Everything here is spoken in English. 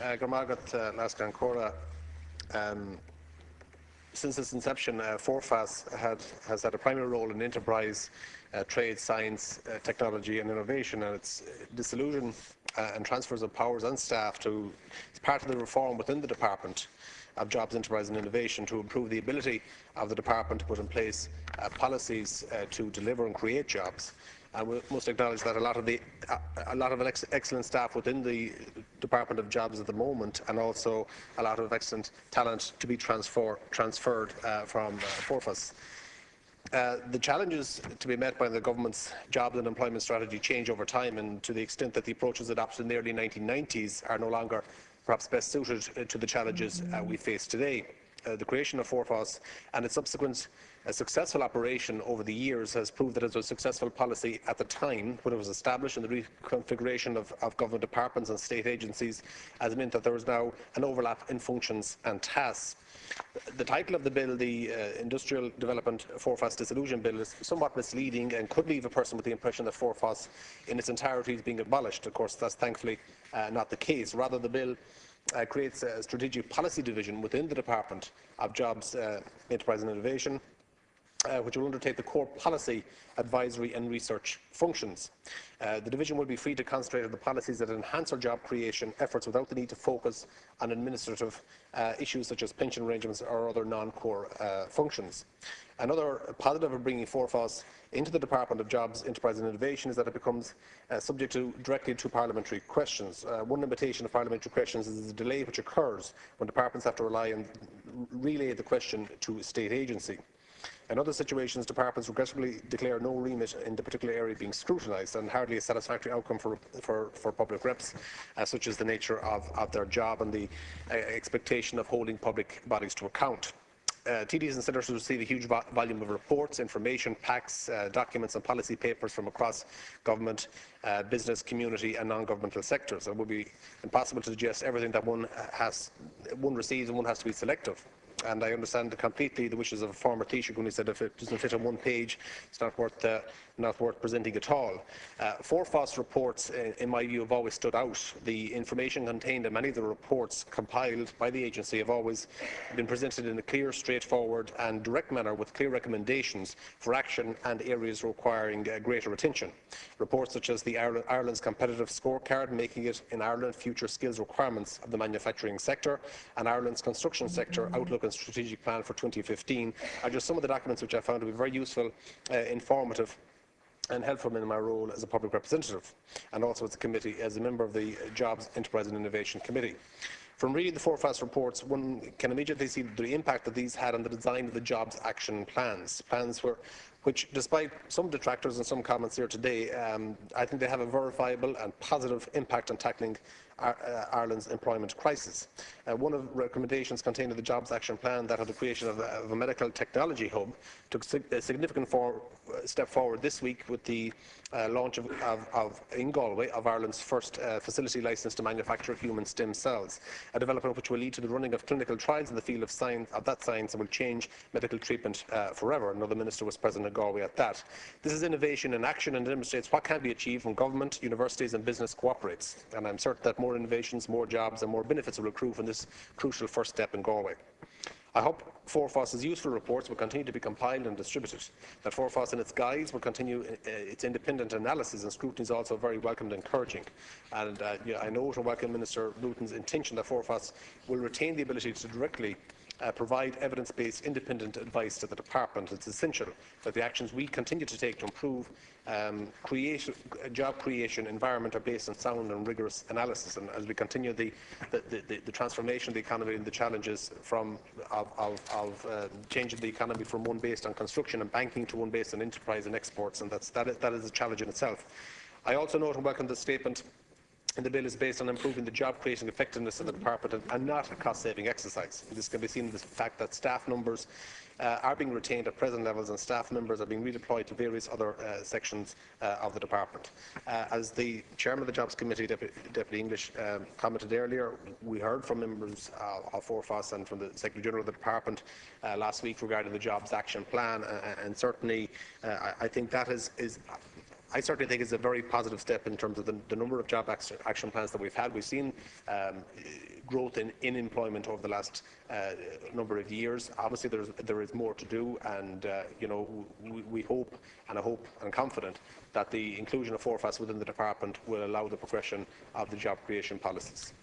Lascan Cora. Since its inception, Forfás has had a primary role in enterprise, trade, science, technology and innovation, and its dissolution and transfers of powers and staff is part of the reform within the Department of Jobs, Enterprise and Innovation to improve the ability of the Department to put in place policies to deliver and create jobs. And we must acknowledge that a lot of excellent staff within the Department of Jobs at the moment, and also a lot of excellent talent to be transferred from Forfás. The challenges to be met by the government's jobs and employment strategy change over time, and to the extent that the approaches adopted in the early 1990s are no longer perhaps best suited to the challenges we face today. The creation of Forfás and its subsequent successful operation over the years has proved that it was a successful policy at the time when it was established, and the reconfiguration of government departments and state agencies has meant that there is now an overlap in functions and tasks. The title of the bill, the Industrial Development Forfás Dissolution Bill, is somewhat misleading and could leave a person with the impression that Forfás in its entirety is being abolished. Of course, that's thankfully not the case. Rather, the bill creates a strategic policy division within the Department of Jobs, Enterprise and Innovation, which will undertake the core policy, advisory and research functions. The division will be free to concentrate on the policies that enhance our job creation efforts without the need to focus on administrative issues such as pension arrangements or other non-core functions. Another positive of bringing Forfás into the Department of Jobs, Enterprise and Innovation is that it becomes subject directly to parliamentary questions. One limitation of parliamentary questions is the delay which occurs when departments have to rely and relay the question to a state agency. In other situations, departments regrettably declare no remit in the particular area being scrutinised, and hardly a satisfactory outcome for public reps, such as the nature of their job and the expectation of holding public bodies to account. TDs and senators receive a huge volume of reports, information, packs, documents and policy papers from across government, business, community and non-governmental sectors. It would be impossible to digest everything that one receives, and one has to be selective. And I understand completely the wishes of a former Taoiseach when he said if it doesn't fit on one page, it's not worth presenting at all. Forfás reports, in my view, have always stood out. The information contained in many of the reports compiled by the agency have always been presented in a clear, straightforward and direct manner with clear recommendations for action and areas requiring greater attention. Reports such as the Ireland's competitive scorecard, making it in Ireland future skills requirements of the manufacturing sector, and Ireland's construction sector outlook and strategic plan for 2015 are just some of the documents which I found to be very useful, informative and helpful in my role as a public representative, and also as a member of the Jobs, Enterprise and Innovation Committee. From reading the Forfás reports, one can immediately see the impact that these had on the design of the jobs action plans. Which, despite some detractors and some comments here today, I think they have a verifiable and positive impact on tackling Ireland's employment crisis. One of the recommendations contained in the Jobs Action Plan, that of the creation of a medical technology hub, took a significant step forward this week with the launch in Galway of Ireland's first facility licensed to manufacture human stem cells, a development which will lead to the running of clinical trials in the field of that science and will change medical treatment forever. Another minister was present in Galway at that. This is innovation in action and demonstrates what can be achieved when government, universities and business cooperates, and I'm certain that more innovations, more jobs and more benefits will accrue from this crucial first step in Galway. I hope Forfás's useful reports will continue to be compiled and distributed, that Forfás and its guides will continue its independent analysis, and scrutiny is also very welcome and encouraging. And I note and welcome Minister Bruton's intention that Forfás will retain the ability to directly provide evidence-based independent advice to the department. It's essential that the actions we continue to take to improve job creation environment are based on sound and rigorous analysis, and as we continue the transformation of the economy and the challenges of changing the economy from one based on construction and banking to one based on enterprise and exports, and that is a challenge in itself. I also note and welcome the statement and the bill is based on improving the job creating effectiveness of the department and not a cost-saving exercise. This can be seen in the fact that staff numbers are being retained at present levels and staff members are being redeployed to various other sections of the department. As the Chairman of the Jobs Committee, Deputy English, commented earlier, we heard from members of Forfás and from the Secretary General of the Department last week regarding the Jobs Action Plan, and certainly I think that is I certainly think it's a very positive step in terms of the number of job action plans that we've had. We've seen growth in employment over the last number of years. Obviously, there is more to do, and we hope, and I hope and confident that the inclusion of Forfás within the department will allow the progression of the job creation policies.